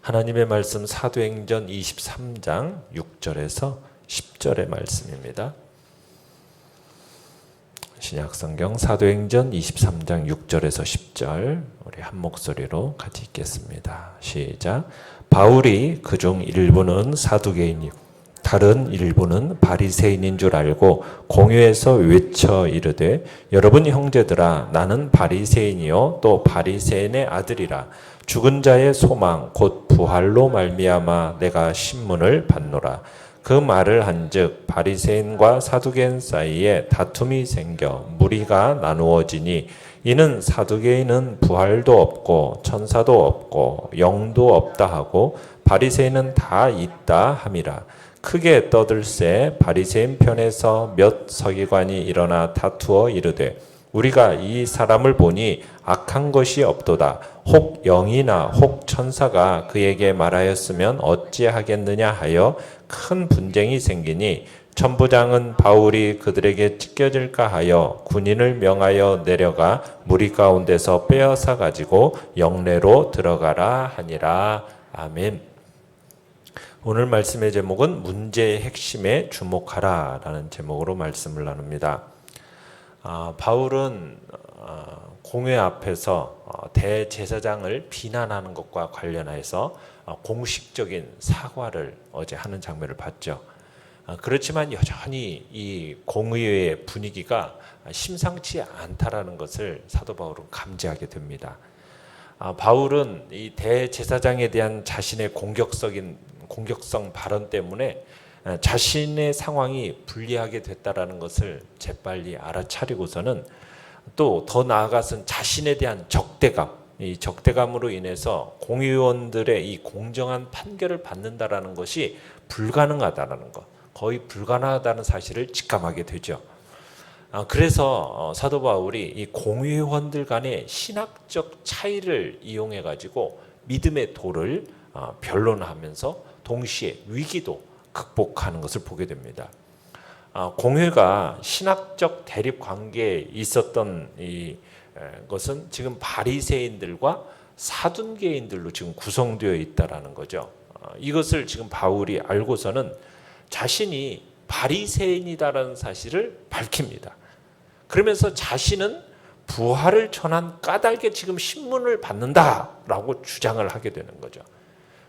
하나님의 말씀 사도행전 23장 6절에서 10절의 말씀입니다. 신약성경 사도행전 23장 6절에서 10절 우리 한 목소리로 같이 읽겠습니다. 시작. 바울이 그중 일부는 사두개인이요 다른 일부는 바리새인인 줄 알고 공회에서 외쳐 이르되 여러분 형제들아 나는 바리새인이요 또 바리새인의 아들이라 죽은 자의 소망 곧 부활로 말미암아 내가 신문을 받노라. 그 말을 한즉 바리새인과 사두개인 사이에 다툼이 생겨 무리가 나누어지니 이는 사두개인은 부활도 없고 천사도 없고 영도 없다 하고 바리새인은 다 있다 함이라. 크게 떠들새 바리새인 편에서 몇 서기관이 일어나 다투어 이르되 우리가 이 사람을 보니 악한 것이 없도다. 혹 영이나 혹 천사가 그에게 말하였으면 어찌하겠느냐 하여 큰 분쟁이 생기니 천부장은 바울이 그들에게 찢겨질까 하여 군인을 명하여 내려가 무리 가운데서 빼앗아 가지고 영내로 들어가라 하니라. 아멘. 오늘 말씀의 제목은 문제의 핵심에 주목하라 라는 제목으로 말씀을 나눕니다. 바울은 공회 앞에서 대제사장을 비난하는 것과 관련해서 공식적인 사과를 어제 하는 장면을 봤죠. 그렇지만 여전히 이 공의회의 분위기가 심상치 않다라는 것을 사도 바울은 감지하게 됩니다. 바울은 이 대제사장에 대한 자신의 공격성 발언 때문에 자신의 상황이 불리하게 됐다라는 것을 재빨리 알아차리고서는 또 더 나아가서는 자신에 대한 적대감, 이 적대감으로 인해서 공의원들의 이 공정한 판결을 받는다라는 것이 불가능하다라는 것, 거의 불가능하다는 사실을 직감하게 되죠. 그래서 사도 바울이 이 공의원들 간의 신학적 차이를 이용해 가지고 믿음의 도를 변론하면서 동시에 위기도 극복하는 것을 보게 됩니다. 공회가 신학적 대립 관계에 있었던 것은 지금 바리새인들과 사둔개인들로 지금 구성되어 있다라는 거죠. 이것을 지금 바울이 알고서는 자신이 바리새인이다라는 사실을 밝힙니다. 그러면서 자신은 부활을 전한 까닭에 지금 신문을 받는다라고 주장을 하게 되는 거죠.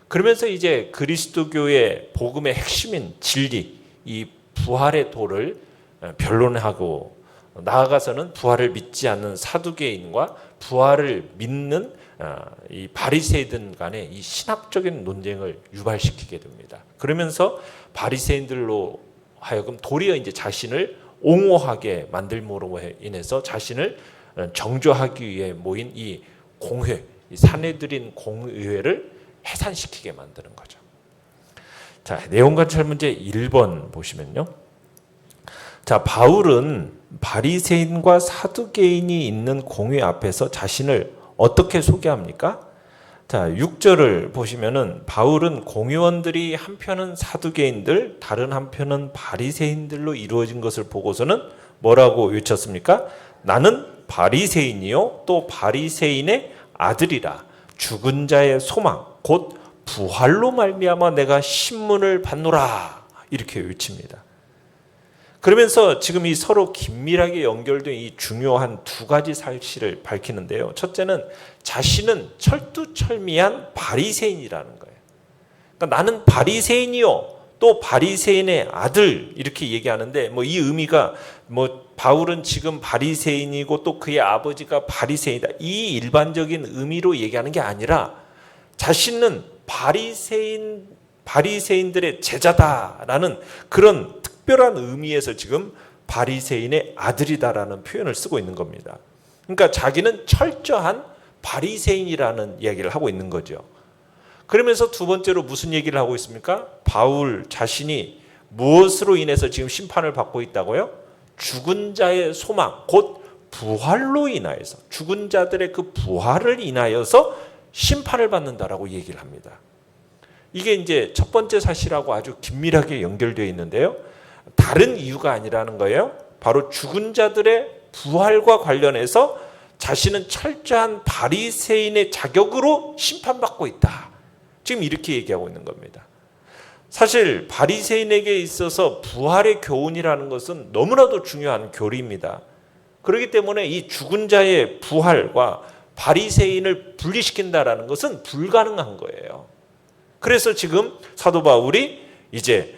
그러면서 이제 그리스도교의 복음의 핵심인 진리, 이 부활의 도를 변론하고 나아가서는 부활을 믿지 않는 사두개인과 부활을 믿는 이 바리새인들 간의 이 신학적인 논쟁을 유발시키게 됩니다. 그러면서 바리새인들로 하여금 도리어 이제 자신을 옹호하게 만들므로 인해서 자신을 정죄하기 위해 모인 이 공회, 이 산헤드린 공의회를 해산시키게 만드는 거죠. 자, 내용관찰 문제 1번 보시면요. 자, 바울은 바리새인과 사두개인이 있는 공회 앞에서 자신을 어떻게 소개합니까? 자, 6절을 보시면은 바울은 공회원들이 한편은 사두개인들, 다른 한편은 바리새인들로 이루어진 것을 보고서는 뭐라고 외쳤습니까? 나는 바리새인이요 또 바리새인의 아들이라. 죽은 자의 소망 곧 부활로 말미암아 내가 신문을 받노라 이렇게 외칩니다. 그러면서 지금 이 서로 긴밀하게 연결된 이 중요한 두 가지 사실을 밝히는데요. 첫째는 자신은 철두철미한 바리새인이라는 거예요. 그러니까 나는 바리새인이요 또 바리새인의 아들 이렇게 얘기하는데 이 의미가 바울은 지금 바리새인이고 또 그의 아버지가 바리새인이다 이 일반적인 의미로 얘기하는 게 아니라 자신은 바리새인들의 제자다라는 그런 특별한 의미에서 지금 바리새인의 아들이다라는 표현을 쓰고 있는 겁니다. 그러니까 자기는 철저한 바리새인이라는 이야기를 하고 있는 거죠. 그러면서 두 번째로 무슨 얘기를 하고 있습니까? 바울 자신이 무엇으로 인해서 지금 심판을 받고 있다고요? 죽은 자의 소망, 곧 부활로 인하여서 죽은 자들의 그 부활을 인하여서 심판을 받는다라고 얘기를 합니다. 이게 이제 첫 번째 사실하고 아주 긴밀하게 연결되어 있는데요. 다른 이유가 아니라는 거예요. 바로 죽은 자들의 부활과 관련해서 자신은 철저한 바리새인의 자격으로 심판받고 있다. 지금 이렇게 얘기하고 있는 겁니다. 사실 바리새인에게 있어서 부활의 교훈이라는 것은 너무나도 중요한 교리입니다. 그렇기 때문에 이 죽은 자의 부활과 바리새인을 분리시킨다라는 것은 불가능한 거예요. 그래서 지금 사도 바울이 이제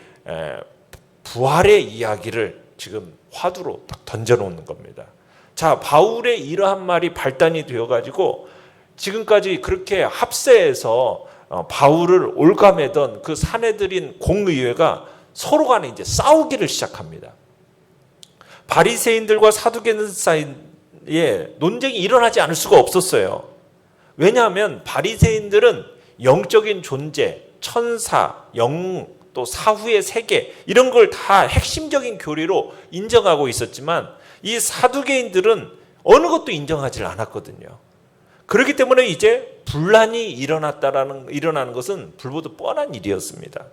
부활의 이야기를 지금 화두로 딱 던져놓는 겁니다. 자, 바울의 이러한 말이 발단이 되어가지고 지금까지 그렇게 합세해서 바울을 올가매던 그 사내들인 공의회가 서로 간에 이제 싸우기를 시작합니다. 바리새인들과 사두개인 사이에 논쟁이 일어나지 않을 수가 없었어요. 왜냐하면 바리새인들은 영적인 존재, 천사, 영웅, 또 사후의 세계 이런 걸 다 핵심적인 교리로 인정하고 있었지만 이 사두개인들은 어느 것도 인정하지 않았거든요. 그렇기 때문에 이제 분란이 일어나는 것은 불보듯 뻔한 일이었습니다.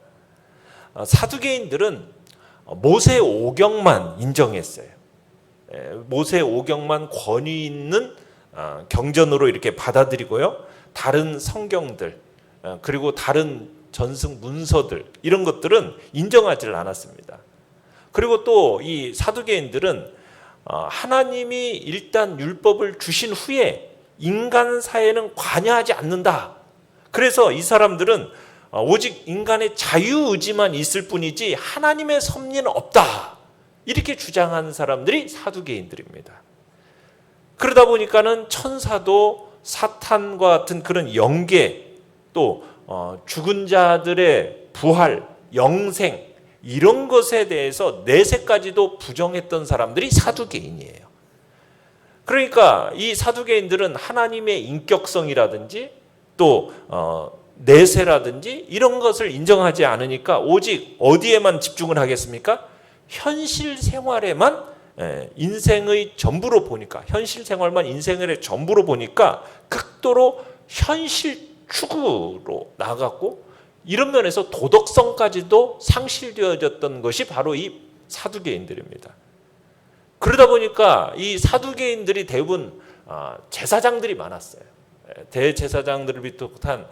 사두개인들은 모세 오경만 인정했어요. 모세 오경만 권위 있는 경전으로 이렇게 받아들이고요. 다른 성경들 그리고 다른 전승 문서들 이런 것들은 인정하지 않았습니다. 그리고 또 이 사두개인들은 하나님이 일단 율법을 주신 후에 인간 사회는 관여하지 않는다. 그래서 이 사람들은 오직 인간의 자유의지만 있을 뿐이지 하나님의 섭리는 없다. 이렇게 주장하는 사람들이 사두개인들입니다. 그러다 보니까는 천사도 사탄과 같은 그런 영계 또 죽은 자들의 부활, 영생 이런 것에 대해서 내세까지도 부정했던 사람들이 사두개인이에요. 그러니까 이 사두개인들은 하나님의 인격성이라든지 또 내세라든지 이런 것을 인정하지 않으니까 오직 어디에만 집중을 하겠습니까? 현실 생활에만 인생의 전부로 보니까 현실 생활만 인생의 전부로 보니까 극도로 현실 추구로 나아갔고 이런 면에서 도덕성까지도 상실되어졌던 것이 바로 이 사두개인들입니다. 그러다 보니까 이 사두개인들이 대부분 제사장들이 많았어요. 대제사장들을 비롯한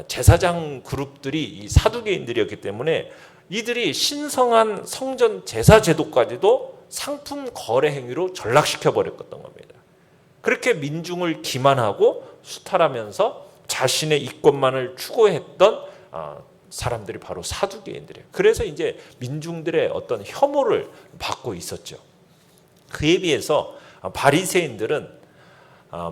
제사장 그룹들이 이 사두개인들이었기 때문에 이들이 신성한 성전 제사 제도까지도 상품 거래 행위로 전락시켜 버렸던 겁니다. 그렇게 민중을 기만하고 수탈하면서 자신의 이권만을 추구했던 사람들이 바로 사두개인들이에요. 그래서 이제 민중들의 어떤 혐오를 받고 있었죠. 그에 비해서 바리새인들은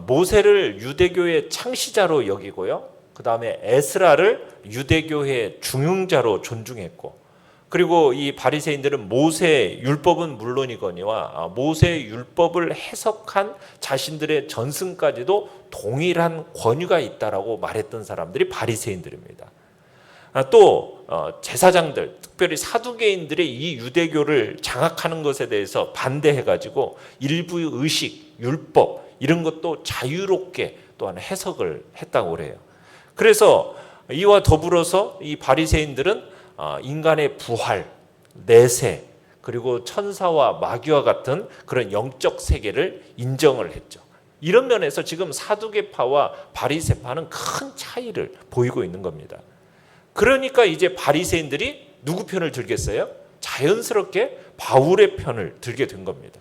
모세를 유대교의 창시자로 여기고요. 그 다음에 에스라를 유대교의 중흥자로 존중했고, 그리고 이 바리새인들은 모세 율법은 물론이거니와 모세 율법을 해석한 자신들의 전승까지도 동일한 권위가 있다라고 말했던 사람들이 바리새인들입니다. 또 제사장들, 특별히 사두개인들의 이 유대교를 장악하는 것에 대해서 반대해가지고 일부의 의식, 율법 이런 것도 자유롭게 또한 해석을 했다고 그래요. 그래서 이와 더불어서 이 바리새인들은 인간의 부활, 내세, 그리고 천사와 마귀와 같은 그런 영적 세계를 인정을 했죠. 이런 면에서 지금 사두개파와 바리새파는 큰 차이를 보이고 있는 겁니다. 그러니까 이제 바리새인들이 누구 편을 들겠어요? 자연스럽게 바울의 편을 들게 된 겁니다.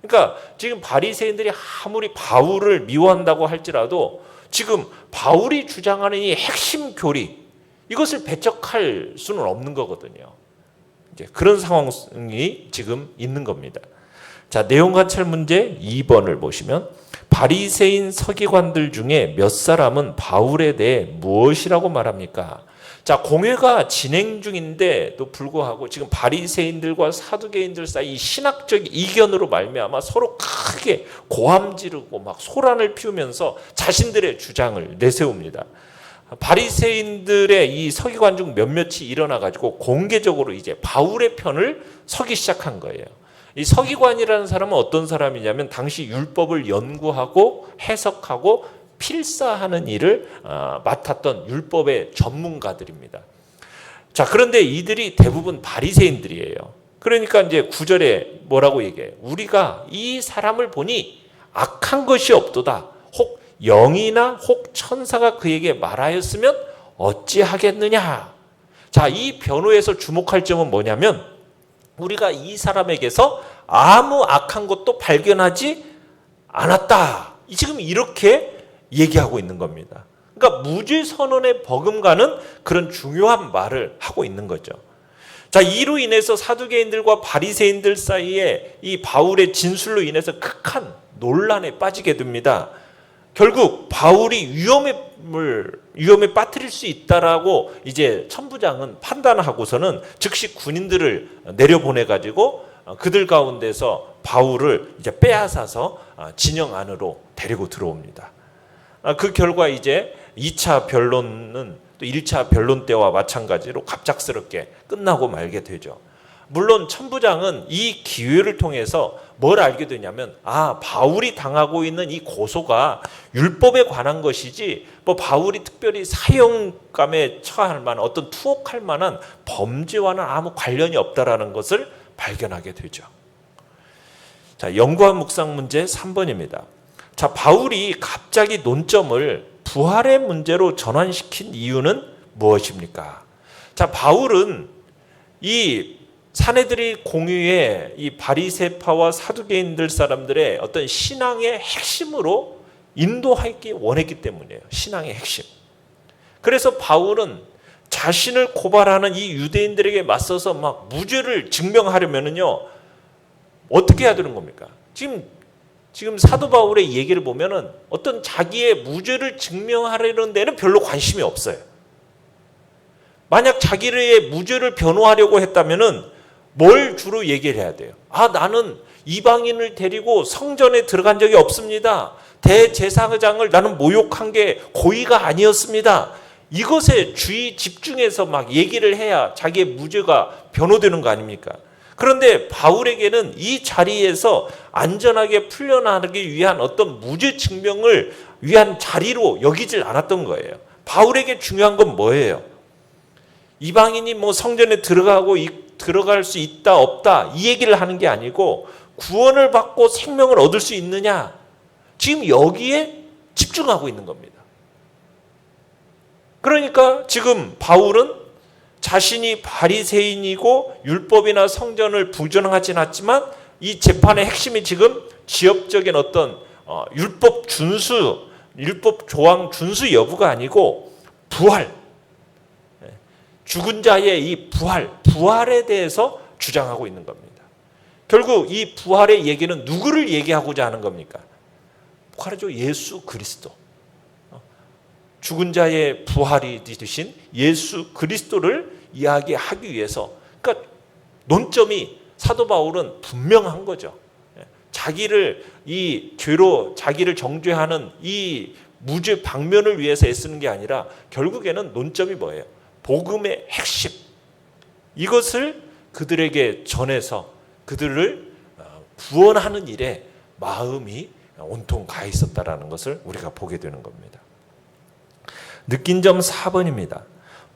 그러니까 지금 바리새인들이 아무리 바울을 미워한다고 할지라도 지금 바울이 주장하는 이 핵심 교리 이것을 배척할 수는 없는 거거든요. 이제 그런 상황이 지금 있는 겁니다. 자, 내용 관찰 문제 2번을 보시면 바리새인 서기관들 중에 몇 사람은 바울에 대해 무엇이라고 말합니까? 자, 공회가 진행 중인데도 불구하고 지금 바리새인들과 사두개인들 사이 신학적 이견으로 말미암아 서로 크게 고함 지르고 막 소란을 피우면서 자신들의 주장을 내세웁니다. 바리새인들의 이 서기관 중 몇몇이 일어나 가지고 공개적으로 이제 바울의 편을 서기 시작한 거예요. 이 서기관이라는 사람은 어떤 사람이냐면 당시 율법을 연구하고 해석하고 필사하는 일을 맡았던 율법의 전문가들입니다. 자, 그런데 이들이 대부분 바리새인들이에요. 그러니까 이제 9절에 뭐라고 얘기해요? 우리가 이 사람을 보니 악한 것이 없도다. 혹 영이나 혹 천사가 그에게 말하였으면 어찌하겠느냐. 자, 이 변호에서 주목할 점은 뭐냐면 우리가 이 사람에게서 아무 악한 것도 발견하지 않았다. 지금 이렇게 얘기하고 있는 겁니다. 그러니까 무죄 선언에 버금가는 그런 중요한 말을 하고 있는 거죠. 자, 이로 인해서 사두개인들과 바리새인들 사이에 이 바울의 진술로 인해서 극한 논란에 빠지게 됩니다. 결국 바울이 위험에 빠뜨릴 수 있다라고 이제 천부장은 판단하고서는 즉시 군인들을 내려보내 가지고 그들 가운데서 바울을 이제 빼앗아서 진영 안으로 데리고 들어옵니다. 그 결과 이제 2차 변론은 또 1차 변론 때와 마찬가지로 갑작스럽게 끝나고 말게 되죠. 물론 천부장은 이 기회를 통해서 뭘 알게 되냐면 바울이 당하고 있는 이 고소가 율법에 관한 것이지 뭐 바울이 특별히 사형감에 처할 만한 어떤 투옥할 만한 범죄와는 아무 관련이 없다라는 것을 발견하게 되죠. 자, 연구한 묵상 문제 3번입니다. 자, 바울이 갑자기 논점을 부활의 문제로 전환시킨 이유는 무엇입니까? 자, 바울은 이 사내들이 공유의 이 바리새파와 사두개인들 사람들의 어떤 신앙의 핵심으로 인도하기 원했기 때문이에요. 신앙의 핵심. 그래서 바울은 자신을 고발하는 이 유대인들에게 맞서서 막 무죄를 증명하려면은요, 어떻게 해야 되는 겁니까? 지금 사도 바울의 얘기를 보면은 어떤 자기의 무죄를 증명하려는 데는 별로 관심이 없어요. 만약 자기의 무죄를 변호하려고 했다면은 뭘 주로 얘기를 해야 돼요? 나는 이방인을 데리고 성전에 들어간 적이 없습니다. 대제사장을 나는 모욕한 게 고의가 아니었습니다. 이것에 집중해서 막 얘기를 해야 자기의 무죄가 변호되는 거 아닙니까? 그런데 바울에게는 이 자리에서 안전하게 풀려나기 위한 어떤 무죄 증명을 위한 자리로 여기질 않았던 거예요. 바울에게 중요한 건 뭐예요? 이방인이 뭐 성전에 들어갈 수 있다 없다 이 얘기를 하는 게 아니고 구원을 받고 생명을 얻을 수 있느냐, 지금 여기에 집중하고 있는 겁니다. 그러니까 지금 바울은 자신이 바리새인이고 율법이나 성전을 부정하진 않지만 이 재판의 핵심이 지금 지역적인 어떤 율법 조항 준수 여부가 아니고 부활, 죽은 자의 이 부활에 대해서 주장하고 있는 겁니다. 결국 이 부활의 얘기는 누구를 얘기하고자 하는 겁니까? 부활이죠. 예수 그리스도. 죽은 자의 부활이 되신 예수 그리스도를 이야기하기 위해서, 그러니까 논점이 사도 바울은 분명한 거죠. 자기를 이 죄로 자기를 정죄하는 이 무죄 방면을 위해서 애쓰는 게 아니라 결국에는 논점이 뭐예요? 복음의 핵심. 이것을 그들에게 전해서 그들을 구원하는 일에 마음이 온통 가 있었다라는 것을 우리가 보게 되는 겁니다. 느낀 점 4번입니다.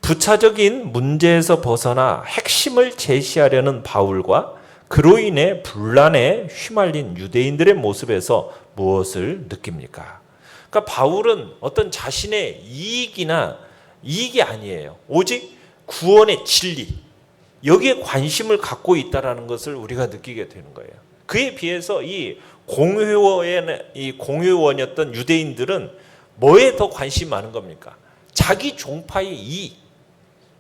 부차적인 문제에서 벗어나 핵심을 제시하려는 바울과 그로 인해 분란에 휘말린 유대인들의 모습에서 무엇을 느낍니까? 그러니까 바울은 어떤 자신의 이익이 아니에요. 오직 구원의 진리, 여기에 관심을 갖고 있다는 것을 우리가 느끼게 되는 거예요. 그에 비해서 이 공회원이었던 유대인들은 뭐에 더 관심이 많은 겁니까? 자기 종파의 이익,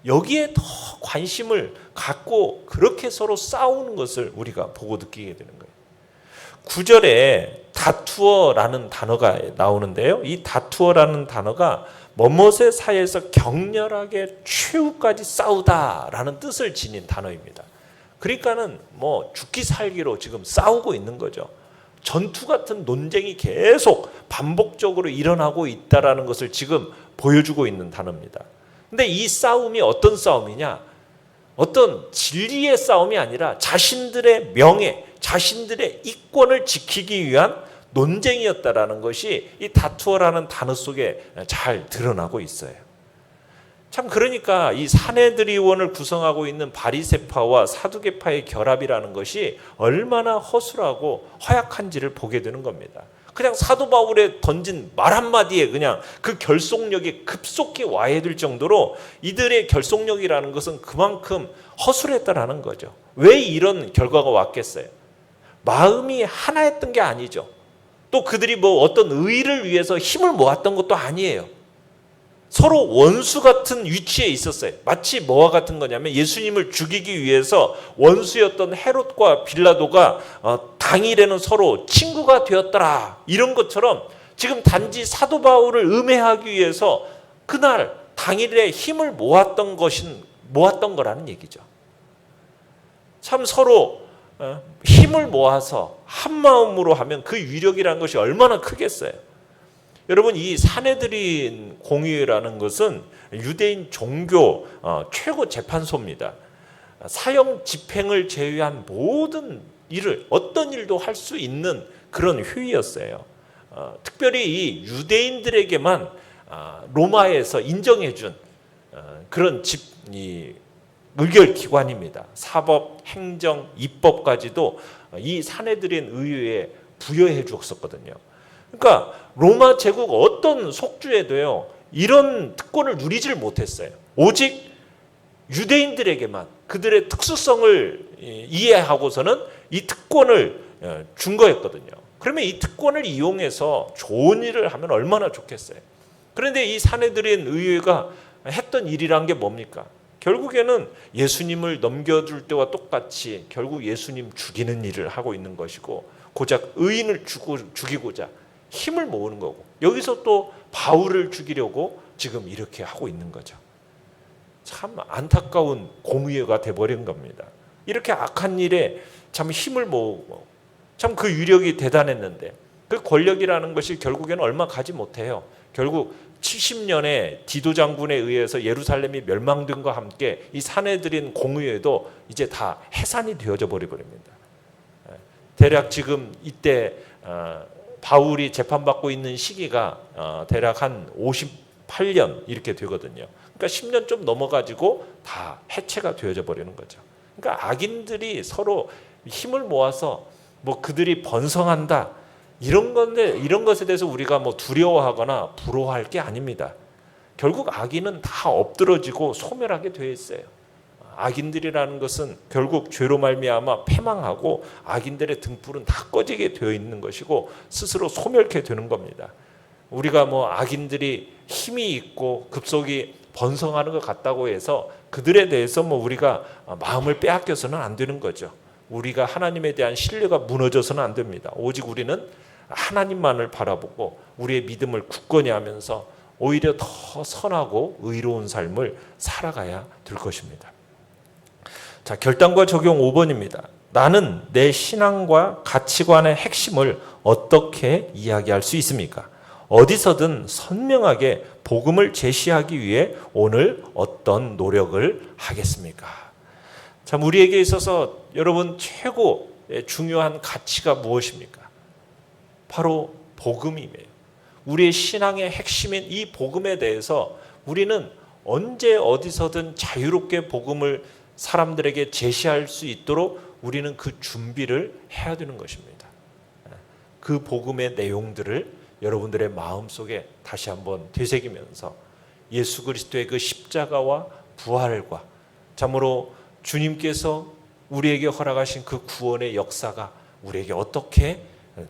여기에 더 관심을 갖고 그렇게 서로 싸우는 것을 우리가 보고 느끼게 되는 거예요. 9절에 다투어라는 단어가 나오는데요. 이 다투어라는 단어가 뭐뭇의 사이에서 격렬하게 최후까지 싸우다라는 뜻을 지닌 단어입니다. 그러니까는 뭐 죽기 살기로 지금 싸우고 있는 거죠. 전투 같은 논쟁이 계속 반복적으로 일어나고 있다라는 것을 지금 보여주고 있는 단어입니다. 근데 이 싸움이 어떤 싸움이냐? 어떤 진리의 싸움이 아니라 자신들의 명예, 자신들의 이권을 지키기 위한 논쟁이었다라는 것이 이 다투어라는 단어 속에 잘 드러나고 있어요. 참, 그러니까 이 사내들이원을 구성하고 있는 바리새파와 사두개파의 결합이라는 것이 얼마나 허술하고 허약한지를 보게 되는 겁니다. 그냥 사도 바울의 던진 말 한마디에 그냥 그 결속력이 급속히 와해될 정도로 이들의 결속력이라는 것은 그만큼 허술했다라는 거죠. 왜 이런 결과가 왔겠어요? 마음이 하나였던 게 아니죠. 또 그들이 뭐 어떤 의의를 위해서 힘을 모았던 것도 아니에요. 서로 원수 같은 위치에 있었어요. 마치 뭐와 같은 거냐면 예수님을 죽이기 위해서 원수였던 헤롯과 빌라도가 당일에는 서로 친구가 되었더라. 이런 것처럼 지금 단지 사도 바울을 음해하기 위해서 그날 당일에 힘을 모았던 거라는 얘기죠. 참 서로 힘을 모아서 한 마음으로 하면 그 위력이라는 것이 얼마나 크겠어요. 여러분, 이 산헤드린 공의회라는 것은 유대인 종교 최고 재판소입니다. 사형 집행을 제외한 모든 일을 어떤 일도 할 수 있는 그런 회의였어요. 특별히 이 유대인들에게만 로마에서 인정해준 그런 의결 기관입니다. 사법, 행정, 입법까지도 이 산헤드린 의회에 부여해 주었었거든요. 그러니까 로마 제국 어떤 속주에도요 이런 특권을 누리질 못했어요. 오직 유대인들에게만 그들의 특수성을 이해하고서는 이 특권을 준 거였거든요. 그러면 이 특권을 이용해서 좋은 일을 하면 얼마나 좋겠어요. 그런데 이 산헤드린 의회가 했던 일이란 게 뭡니까? 결국에는 예수님을 넘겨줄 때와 똑같이 결국 예수님 죽이는 일을 하고 있는 것이고, 고작 의인을 죽이고자 힘을 모으는 거고, 여기서 또 바울을 죽이려고 지금 이렇게 하고 있는 거죠. 참 안타까운 공의회가 돼버린 겁니다. 이렇게 악한 일에 참 힘을 모으고 참 그 위력이 대단했는데 그 권력이라는 것이 결국에는 얼마 가지 못해요. 결국 70년에 디도 장군에 의해서 예루살렘이 멸망된과 함께 이 산헤드린 공의회도 이제 다 해산이 되어져 버립니다. 대략 지금 이때 바울이 재판받고 있는 시기가 대략 한 58년 이렇게 되거든요. 그러니까 10년 좀 넘어가지고 다 해체가 되어져 버리는 거죠. 그러니까 악인들이 서로 힘을 모아서 뭐 그들이 번성한다 이런 건데, 이런 것에 대해서 우리가 뭐 두려워하거나 부러워할 게 아닙니다. 결국 악인은 다 엎드러지고 소멸하게 되어 있어요. 악인들이라는 것은 결국 죄로 말미암아 패망하고 악인들의 등불은 다 꺼지게 되어 있는 것이고 스스로 소멸케 되는 겁니다. 우리가 뭐 악인들이 힘이 있고 급속히 번성하는 것 같다고 해서 그들에 대해서 뭐 우리가 마음을 빼앗겨서는 안 되는 거죠. 우리가 하나님에 대한 신뢰가 무너져서는 안 됩니다. 오직 우리는 하나님만을 바라보고 우리의 믿음을 굳건히 하면서 오히려 더 선하고 의로운 삶을 살아가야 될 것입니다. 자, 결단과 적용 5번입니다. 나는 내 신앙과 가치관의 핵심을 어떻게 이야기할 수 있습니까? 어디서든 선명하게 복음을 제시하기 위해 오늘 어떤 노력을 하겠습니까? 참, 우리에게 있어서 여러분 최고 중요한 가치가 무엇입니까? 바로 복음이에요. 우리의 신앙의 핵심인 이 복음에 대해서 우리는 언제 어디서든 자유롭게 복음을 사람들에게 제시할 수 있도록 우리는 그 준비를 해야 되는 것입니다. 그 복음의 내용들을 여러분들의 마음속에 다시 한번 되새기면서 예수 그리스도의 그 십자가와 부활과 참으로 주님께서 우리에게 허락하신 그 구원의 역사가 우리에게 어떻게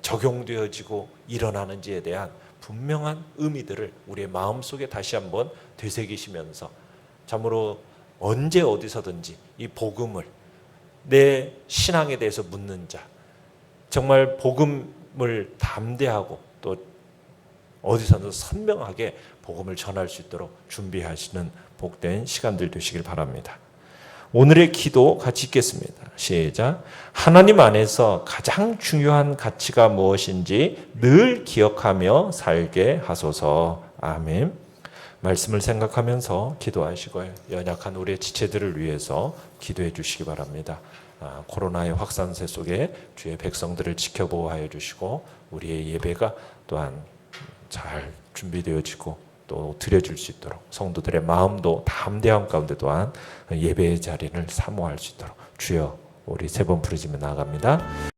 적용되어지고 일어나는지에 대한 분명한 의미들을 우리의 마음속에 다시 한번 되새기시면서 참으로 언제 어디서든지 이 복음을 내 신앙에 대해서 묻는 자, 정말 복음을 담대하고 또 어디서든 선명하게 복음을 전할 수 있도록 준비하시는 복된 시간들 되시길 바랍니다. 오늘의 기도 같이 읽겠습니다. 시작. 하나님 안에서 가장 중요한 가치가 무엇인지 늘 기억하며 살게 하소서. 아멘. 말씀을 생각하면서 기도하시고요. 연약한 우리의 지체들을 위해서 기도해 주시기 바랍니다. 코로나의 확산세 속에 주의 백성들을 지켜보호하여 주시고 우리의 예배가 또한 잘 준비되어지고 또 드려질 수 있도록 성도들의 마음도 담대함 가운데 또한 예배의 자리를 사모할 수 있도록 주여 우리 세 번 부르짖으며 나아갑니다.